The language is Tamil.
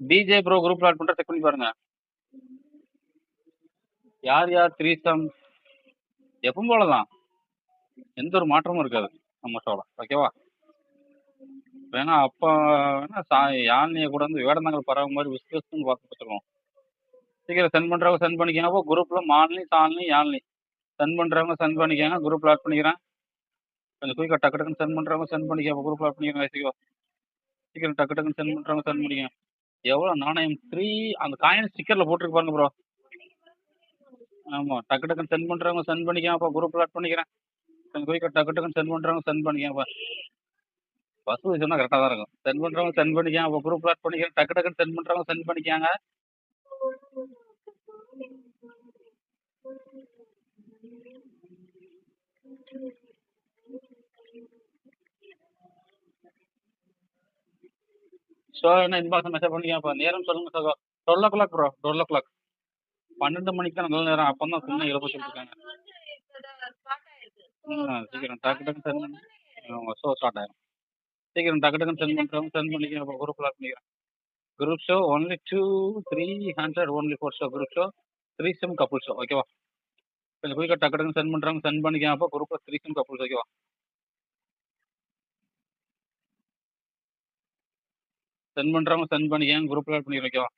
டிஜே ப்ரோ குரூப்ல ஆட் பண்ற செக் பண்ணி பாருங்க. யார் யார் த்ரீசம் எப்பவும் போலதான், எந்த ஒரு மாற்றமும் இருக்காது நம்ம ஷோல. ஓகேவா? வேணா அப்ப வேணா யானையை கூட வந்து வேடந்தாங்கல் பறவை மாதிரி விஸ்கஸ்ன்னு பார்த்து வச்சுருவோம். சீக்கிரம் சென்ட் பண்றவங்க சென்ட் பண்ணிக்கோங்க. குரூப்ல மாலினி சாலினி யாழினி சென்ட் பண்றவங்க சென்ட் பண்ணிக்கோங்க. குரூப்ல ஆட் பண்ணிக்கிறேன். கொஞ்சம் குயிக்கா டக்கு டக்குன்னு சென்ட் பண்றவங்க சென்ட் பண்ணிக்கோங்க. குரூப்ல ஆட் பண்ணிக்கிறேன். சீக்கிரம் டக்கு டக்குன்னு சென்ட் பண்றவங்க சென்ட் பண்ணிக்கோங்க. எவ்வளவு நாணயம் 3 அந்த காயின் ஸ்டிக்கர்ல போட்டுருக்கு பாருங்க ப்ரோ. ஆமா, டக்கு டக்குன்னு சென்ட் பண்றவங்க சென்ட் பண்ணிக்கோங்க. அப்ப குரூப்ல ஆட் பண்ணிக்கிறேன். கொஞ்சம் குயிக்கா டக்கு டக்குன்னு சென்ட் பண்றவங்க சென்ட் பண்ணிக்கோங்க. பஸ் சொன்னா கரெக்டா தான் இருக்கும். சென்ட் பண்றவங்க சென்ட் பண்ணிக்கோங்க. அப்ப குரூப்ல ஆட் பண்ணிக்கிறேன். டக்கு டக்குன்னு சென்ட் பண்றவங்க சென்ட் பண்ணிக்கோங்க. ஷோ என்ன இன்பாக்ஸ் மெசேஜ் பண்ணிக்கோங்க. நேரம் சொல்லுங்க சகோ. 12 o'clock ப்ரோ. 12 o'clock 12 மணிக்கு தான் நல்ல நேரம். அப்பதான் சும்மா எழுப்ப சொல்லிருக்காங்க. சீக்கிரம் டக்கு டக்குன்னு சென்ட் பண்ணி ஷோ ஸ்டார்ட் ஆயிரும். சீக்கிரம் டக்கு டக்குன்னு சென்ட் பண்றவங்க சென்ட் பண்ணிக்கிறேன். குரூப்ல ஆட் பண்ணிக்கிறேன். Group show only 200-300 only for show. Group show 3 couple show. ஓகேவா? கொஞ்சம் குயிக்கா டக்கு டக்குன்னு சென்ட் பண்றவங்க சென்ட் பண்ணிக்கோங்க. அப்போ குரூப்ல 3 கப்புள்ஸ். ஓகேவா? சென்ட் பண்றவங்க சென்ட் பண்ணிக்கோங்க. குரூப்ல ஆட் பண்ணிக்கிறேன். ஓகேவா?